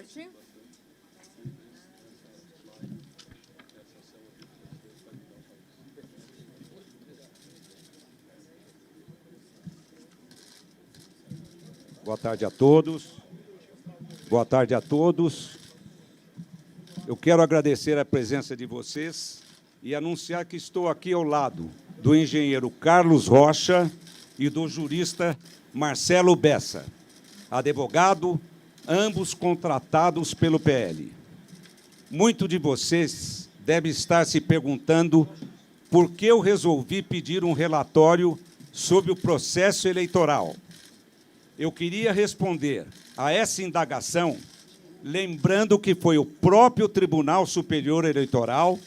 certinho? Boa tarde a todos. Boa tarde a todos. Eu quero agradecer a presença de vocês e anunciar que estou aqui ao lado do engenheiro Carlos Rocha e do jurista Marcelo Bessa, advogado, ambos contratados pelo PL. Muito de vocês deve estar se perguntando por que eu resolvi pedir um relatório sobre o processo eleitoral. Eu queria responder a essa indagação lembrando que foi o próprio Tribunal Superior Eleitoral,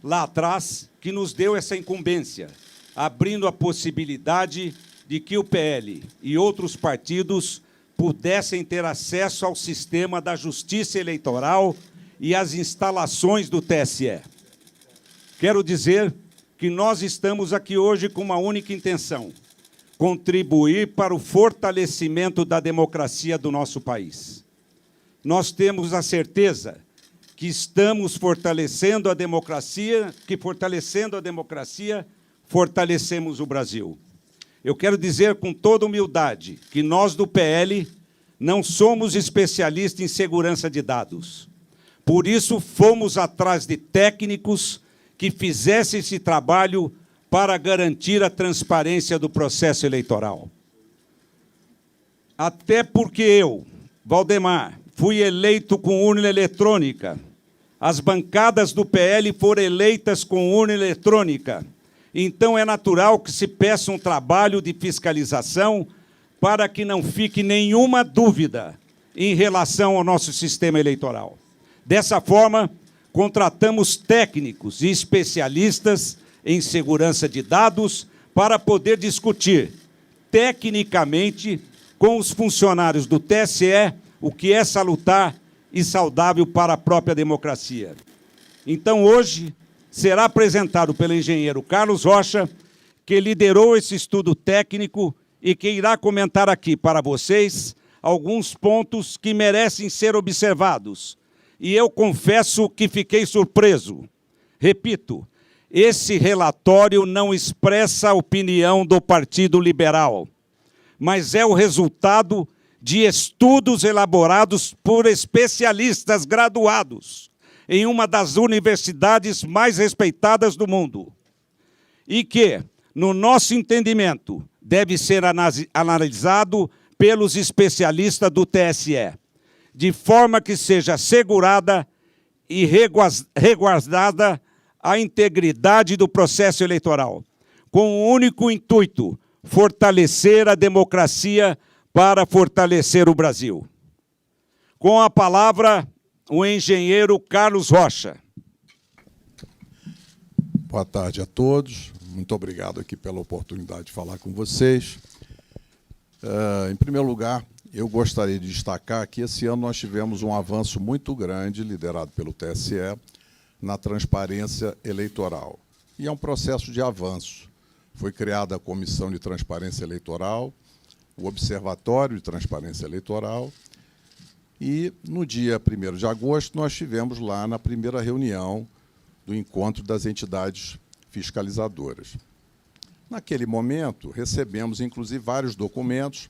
lá atrás, que nos deu essa incumbência, abrindo a possibilidade de que o PL e outros partidos pudessem ter acesso ao sistema da Justiça Eleitoral e às instalações do TSE. Quero dizer que nós estamos aqui hoje com uma única intenção: contribuir para o fortalecimento da democracia do nosso país. Nós temos a certeza que estamos fortalecendo a democracia, fortalecemos o Brasil. Eu quero dizer com toda humildade que nós do PL não somos especialistas em segurança de dados. Por isso, fomos atrás de técnicos que fizessem esse trabalho para garantir a transparência do processo eleitoral. Até porque eu, Valdemar, fui eleito com urna eletrônica. As bancadas do PL foram eleitas com urna eletrônica. Então, é natural que se peça um trabalho de fiscalização para que não fique nenhuma dúvida em relação ao nosso sistema eleitoral. Dessa forma, contratamos técnicos e especialistas em segurança de dados para poder discutir tecnicamente com os funcionários do TSE o que é salutar e saudável para a própria democracia. Então, hoje, será apresentado pelo engenheiro Carlos Rocha, que liderou esse estudo técnico e que irá comentar aqui para vocês alguns pontos que merecem ser observados. E eu confesso que fiquei surpreso. Repito, esse relatório não expressa a opinião do Partido Liberal, mas é o resultado de estudos elaborados por especialistas graduados em uma das universidades mais respeitadas do mundo e que, no nosso entendimento, deve ser analisado pelos especialistas do TSE, de forma que seja assegurada e resguardada a integridade do processo eleitoral, com o único intuito: fortalecer a democracia para fortalecer o Brasil. Com a palavra, o engenheiro Carlos Rocha. Boa tarde a todos. Muito obrigado aqui pela oportunidade de falar com vocês. Em primeiro lugar, eu gostaria de destacar que esse ano nós tivemos um avanço muito grande, liderado pelo TSE, na transparência eleitoral. E é um processo de avanço. Foi criada a Comissão de Transparência Eleitoral, o Observatório de Transparência Eleitoral, e no dia 1º de agosto nós tivemos lá na primeira reunião do encontro das entidades fiscalizadoras. Naquele momento, recebemos, inclusive, vários documentos,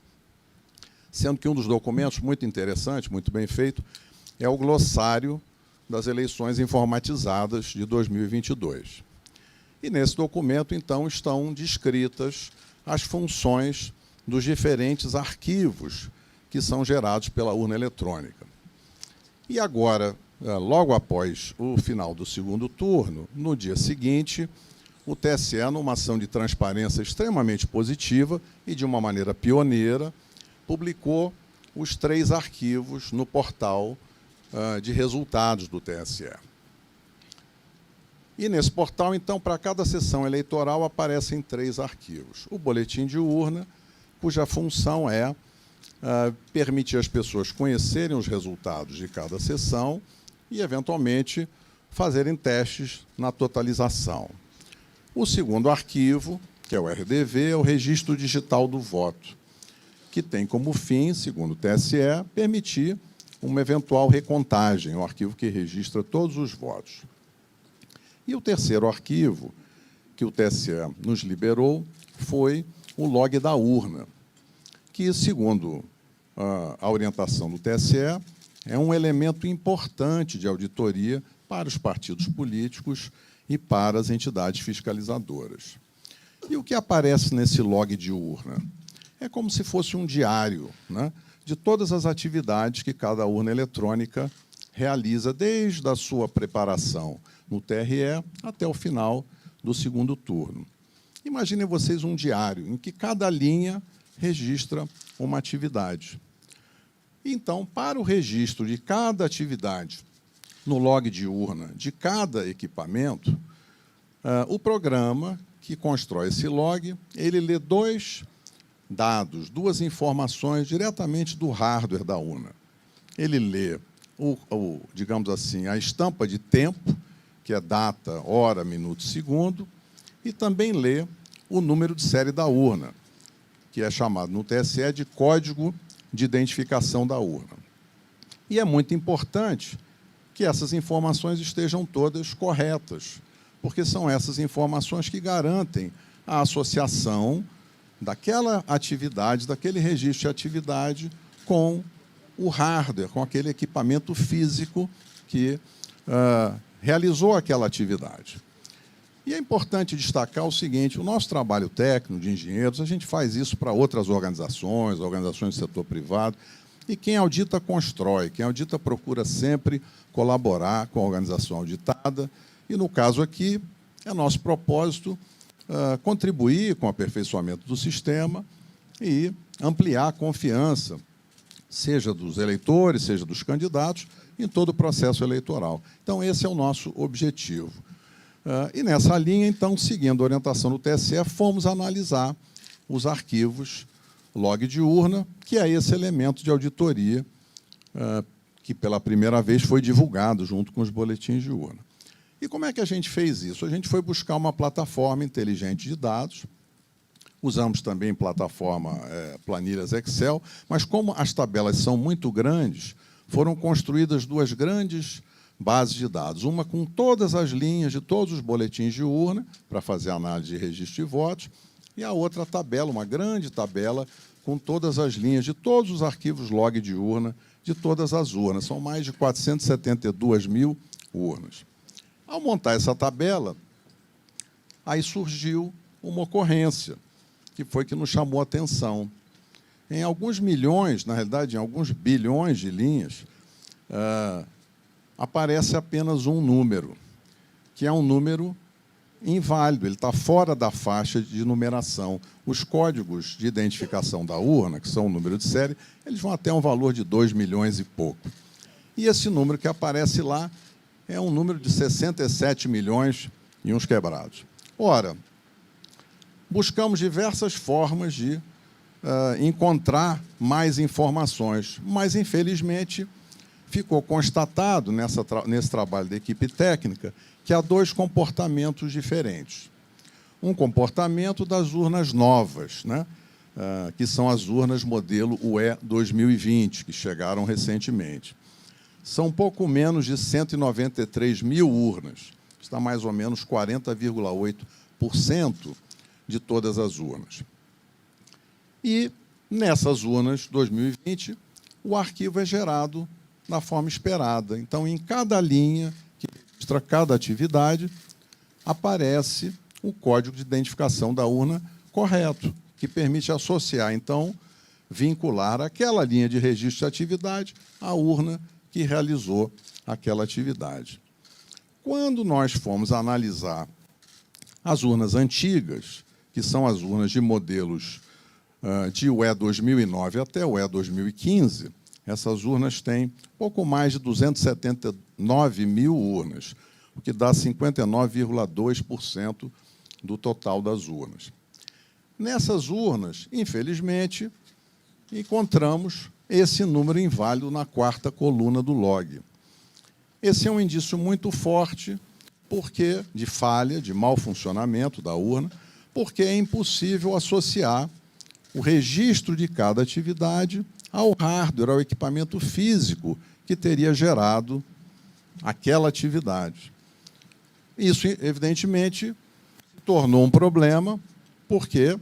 sendo que um dos documentos muito interessante, muito bem feito, é o glossário das eleições informatizadas de 2022. E nesse documento, então, estão descritas as funções dos diferentes arquivos que são gerados pela urna eletrônica. E agora, logo após o final do segundo turno, no dia seguinte, o TSE, numa ação de transparência extremamente positiva e de uma maneira pioneira, publicou os 3 arquivos no portal de resultados do TSE. E nesse portal, então, para cada sessão eleitoral aparecem 3 arquivos. O boletim de urna, cuja função é permitir às pessoas conhecerem os resultados de cada sessão e, eventualmente, fazerem testes na totalização. O segundo arquivo, que é o RDV, é o Registro Digital do Voto, que tem como fim, segundo o TSE, permitir uma eventual recontagem, um arquivo que registra todos os votos. E o terceiro arquivo que o TSE nos liberou foi o log da urna, que, segundo a orientação do TSE, é um elemento importante de auditoria para os partidos políticos e para as entidades fiscalizadoras. E o que aparece nesse log de urna? É como se fosse um diário, né, de todas as atividades que cada urna eletrônica realiza, desde a sua preparação no TRE até o final do segundo turno. Imaginem vocês um diário em que cada linha registra uma atividade. Então, para o registro de cada atividade no log de urna de cada equipamento, o programa que constrói esse log, ele lê dois dados, duas informações diretamente do hardware da urna. Ele lê, digamos assim, a estampa de tempo, que é data, hora, minuto, segundo, e também lê o número de série da urna, que é chamado no TSE de código de identificação da urna. E é muito importante que essas informações estejam todas corretas, porque são essas informações que garantem a associação daquela atividade, daquele registro de atividade com o hardware, com aquele equipamento físico que realizou aquela atividade. E é importante destacar o seguinte: o nosso trabalho técnico de engenheiros, a gente faz isso para outras organizações do setor privado, e quem audita constrói, quem audita procura sempre colaborar com a organização auditada, e, no caso aqui, é nosso propósito contribuir com o aperfeiçoamento do sistema e ampliar a confiança, seja dos eleitores, seja dos candidatos, em todo o processo eleitoral. Então, esse é o nosso objetivo. E, nessa linha, então, seguindo a orientação do TSE, fomos analisar os arquivos log de urna, que é esse elemento de auditoria que, pela primeira vez, foi divulgado junto com os boletins de urna. E como é que a gente fez isso? A gente foi buscar uma plataforma inteligente de dados, usamos também plataforma planilhas Excel, mas como as tabelas são muito grandes, foram construídas duas grandes bases de dados, uma com todas as linhas de todos os boletins de urna, para fazer análise de registro de votos, e a outra tabela, uma grande tabela, com todas as linhas de todos os arquivos log de urna, de todas as urnas. São mais de 472 mil urnas. Ao montar essa tabela, aí surgiu uma ocorrência, que foi que nos chamou a atenção. Em alguns milhões, na realidade, em alguns bilhões de linhas, aparece apenas um número, que é um número inválido, ele está fora da faixa de numeração. Os códigos de identificação da urna, que são o número de série, eles vão até um valor de 2 milhões e pouco. E esse número que aparece lá é um número de 67 milhões e uns quebrados. Ora, buscamos diversas formas de encontrar mais informações, mas, infelizmente, ficou constatado nesse trabalho da equipe técnica que há dois comportamentos diferentes. Um comportamento das urnas novas, né? Que são as urnas modelo UE 2020, que chegaram recentemente. São pouco menos de 193 mil urnas. Está mais ou menos 40,8% de todas as urnas. E, nessas urnas 2020, o arquivo é gerado na forma esperada. Então, em cada linha que registra cada atividade, aparece o código de identificação da urna correto, que permite associar, então, vincular aquela linha de registro de atividade à urna que realizou aquela atividade. Quando nós fomos analisar as urnas antigas, que são as urnas de modelos de UE 2009 até UE 2015, essas urnas têm pouco mais de 279 mil urnas, o que dá 59,2% do total das urnas. Nessas urnas, infelizmente, encontramos esse número inválido na quarta coluna do log. Esse é um indício muito forte de falha, de mau funcionamento da urna, porque é impossível associar o registro de cada atividade ao hardware, ao equipamento físico que teria gerado aquela atividade. Isso, evidentemente, se tornou um problema, porque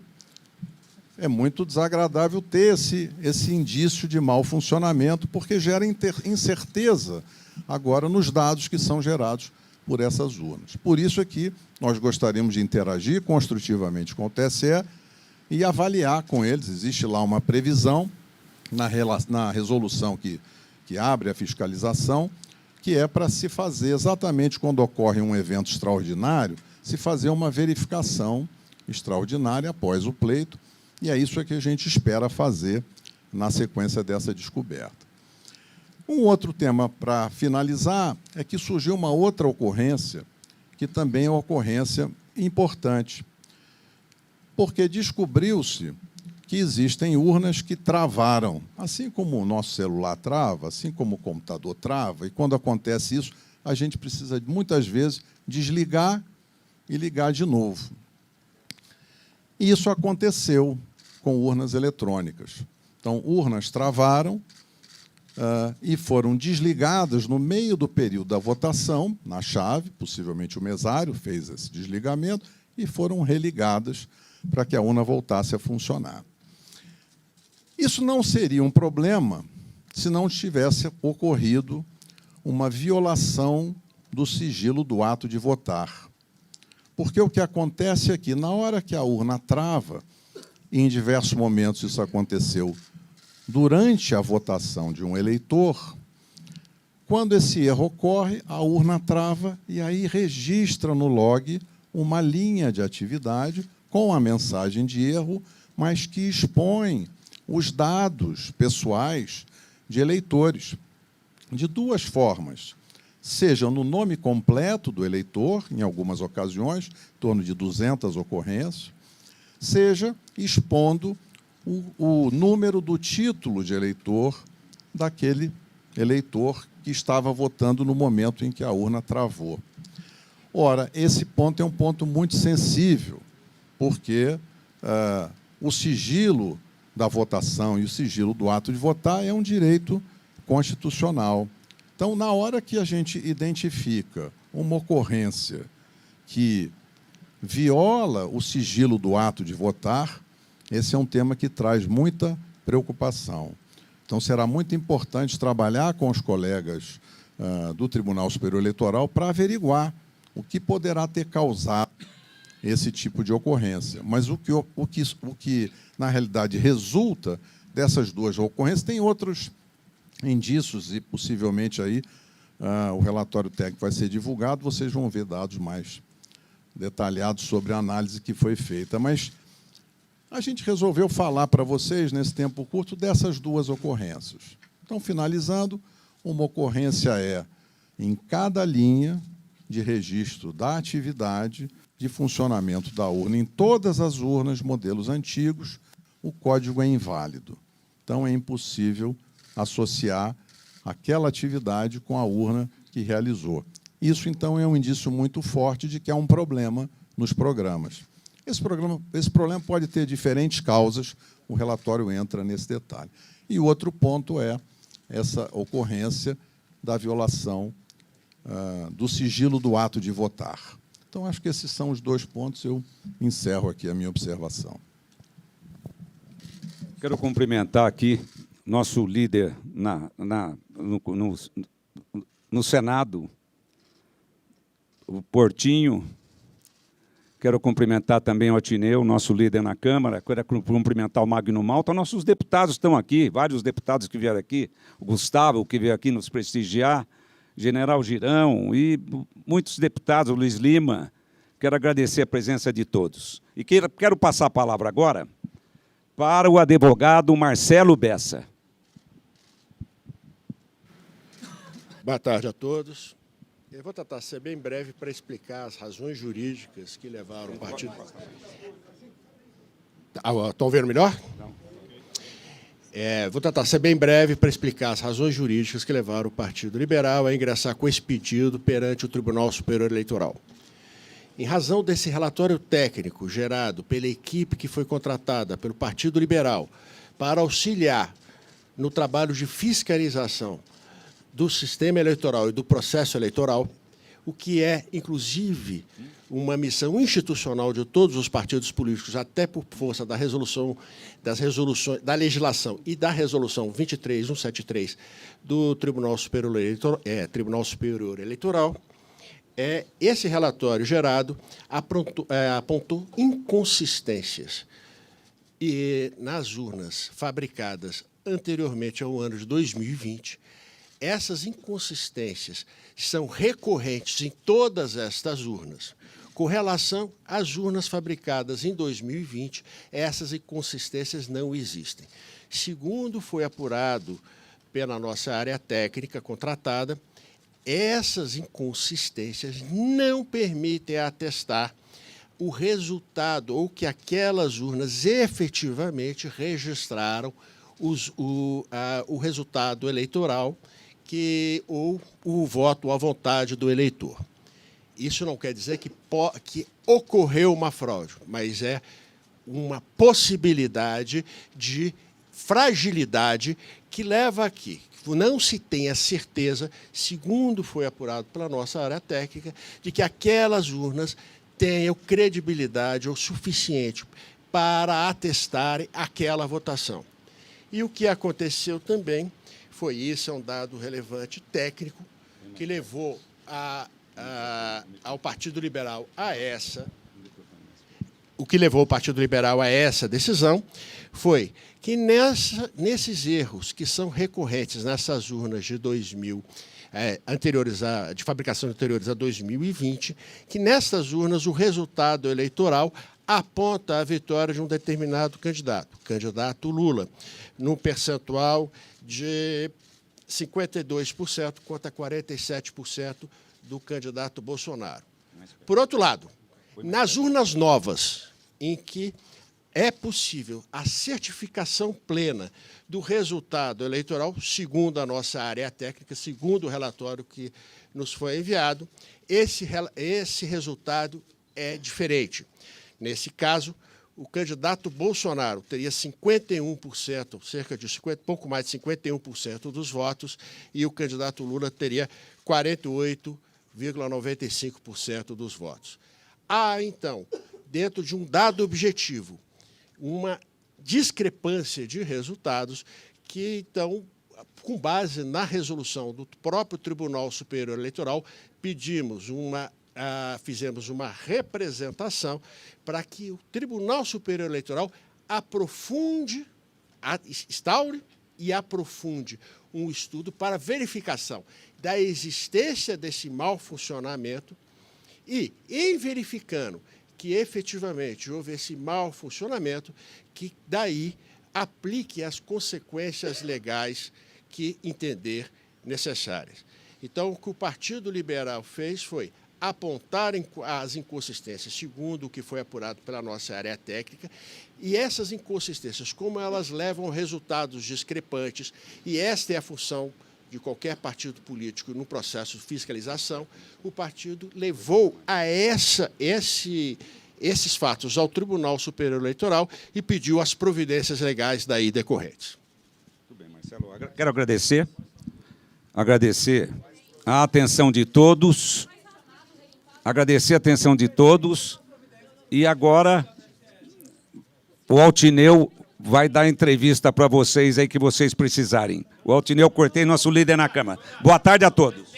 é muito desagradável ter esse indício de mau funcionamento, porque gera incerteza agora nos dados que são gerados por essas urnas. Por isso é que nós gostaríamos de interagir construtivamente com o TSE e avaliar com eles. Existe lá uma previsão na resolução que abre a fiscalização, que é para se fazer, exatamente quando ocorre um evento extraordinário, se fazer uma verificação extraordinária após o pleito, e é isso que a gente espera fazer na sequência dessa descoberta. Um outro tema para finalizar é que surgiu uma outra ocorrência, que também é uma ocorrência importante, porque descobriu-se que existem urnas que travaram, assim como o nosso celular trava, assim como o computador trava, e quando acontece isso, a gente precisa, muitas vezes, desligar e ligar de novo. E isso aconteceu com urnas eletrônicas. Então, urnas travaram e foram desligadas no meio do período da votação, na chave, possivelmente o mesário fez esse desligamento, e foram religadas para que a urna voltasse a funcionar. Isso não seria um problema se não tivesse ocorrido uma violação do sigilo do ato de votar. Porque o que acontece é que, na hora que a urna trava, e em diversos momentos isso aconteceu durante a votação de um eleitor, quando esse erro ocorre, a urna trava e aí registra no log uma linha de atividade com a mensagem de erro, mas que expõe os dados pessoais de eleitores, de duas formas. Seja no nome completo do eleitor, em algumas ocasiões, em torno de 200 ocorrências, seja expondo o número do título de eleitor daquele eleitor que estava votando no momento em que a urna travou. Ora, esse ponto é um ponto muito sensível, porque o sigilo da votação e o sigilo do ato de votar é um direito constitucional. Então, na hora que a gente identifica uma ocorrência que viola o sigilo do ato de votar, esse é um tema que traz muita preocupação. Então, será muito importante trabalhar com os colegas do Tribunal Superior Eleitoral para averiguar o que poderá ter causado esse tipo de ocorrência. Mas o que na realidade, resulta dessas duas ocorrências, tem outros indícios e, possivelmente, aí o relatório técnico vai ser divulgado, vocês vão ver dados mais detalhados sobre a análise que foi feita. Mas a gente resolveu falar para vocês, nesse tempo curto, dessas duas ocorrências. Então, finalizando, uma ocorrência é em cada linha de registro da atividade de funcionamento da urna. Em todas as urnas, modelos antigos, o código é inválido. Então, é impossível associar aquela atividade com a urna que realizou. Isso, então, é um indício muito forte de que há um problema nos programas. Esse problema pode ter diferentes causas, o relatório entra nesse detalhe. E o outro ponto é essa ocorrência da violação do sigilo do ato de votar. Então, acho que esses são os dois pontos. Eu encerro aqui a minha observação. Quero cumprimentar aqui nosso líder no Senado, o Portinho. Quero cumprimentar também o Atineu, nosso líder na Câmara. Quero cumprimentar o Magno Malta. Nossos deputados estão aqui, vários deputados que vieram aqui, o Gustavo, que veio aqui nos prestigiar, General Girão e muitos deputados, o Luiz Lima. Quero agradecer a presença de todos. E quero passar a palavra agora para o advogado Marcelo Bessa. Boa tarde a todos. Eu vou tentar ser bem breve para explicar as razões jurídicas que levaram o partido... Estão vendo melhor? Vou tentar ser bem breve para explicar as razões jurídicas que levaram o Partido Liberal a ingressar com esse pedido perante o Tribunal Superior Eleitoral. Em razão desse relatório técnico gerado pela equipe que foi contratada pelo Partido Liberal para auxiliar no trabalho de fiscalização do sistema eleitoral e do processo eleitoral, o que é, inclusive, uma missão institucional de todos os partidos políticos, até por força da da legislação e da resolução 23173 do Tribunal Superior Eleitoral, esse relatório gerado apontou inconsistências nas urnas fabricadas anteriormente ao ano de 2020. Essas inconsistências são recorrentes em todas estas urnas. Com relação às urnas fabricadas em 2020, essas inconsistências não existem. Segundo foi apurado pela nossa área técnica contratada, essas inconsistências não permitem atestar o resultado ou que aquelas urnas efetivamente registraram o resultado eleitoral ou o voto à vontade do eleitor. Isso não quer dizer que ocorreu uma fraude, mas é uma possibilidade de fragilidade que leva aqui. Não se tem a certeza, segundo foi apurado pela nossa área técnica, de que aquelas urnas tenham credibilidade o suficiente para atestarem aquela votação. E o que aconteceu também foi isso, é um dado relevante técnico que levou ao Partido Liberal a essa. O que levou o Partido Liberal a essa decisão foi que nesses erros que são recorrentes nessas urnas de de fabricação anteriores a 2020, que nessas urnas o resultado eleitoral aponta a vitória de um determinado candidato, o candidato Lula, num percentual de 52% contra 47% do candidato Bolsonaro. Por outro lado, nas urnas novas, em que é possível a certificação plena do resultado eleitoral, segundo a nossa área técnica, segundo o relatório que nos foi enviado, esse resultado é diferente. Nesse caso, o candidato Bolsonaro teria 51%, pouco mais de 51% dos votos, e o candidato Lula teria 48,95% dos votos. Há, então, dentro de um dado objetivo, uma discrepância de resultados que, então, com base na resolução do próprio Tribunal Superior Eleitoral, fizemos uma representação para que o Tribunal Superior Eleitoral instaure e aprofunde um estudo para verificação da existência desse mau funcionamento e, em verificando que efetivamente houve esse mau funcionamento, que daí aplique as consequências legais que entender necessárias. Então, o que o Partido Liberal fez foi apontar as inconsistências, segundo o que foi apurado pela nossa área técnica, e essas inconsistências, como elas levam a resultados discrepantes, e esta é a função de qualquer partido político no processo de fiscalização, o partido levou a esses fatos ao Tribunal Superior Eleitoral e pediu as providências legais daí decorrentes. Muito bem, Marcelo. Quero agradecer a atenção de todos, e agora o Altineu vai dar entrevista para vocês aí que vocês precisarem. O Altineu Cortez, nosso líder na Câmara. Boa tarde a todos.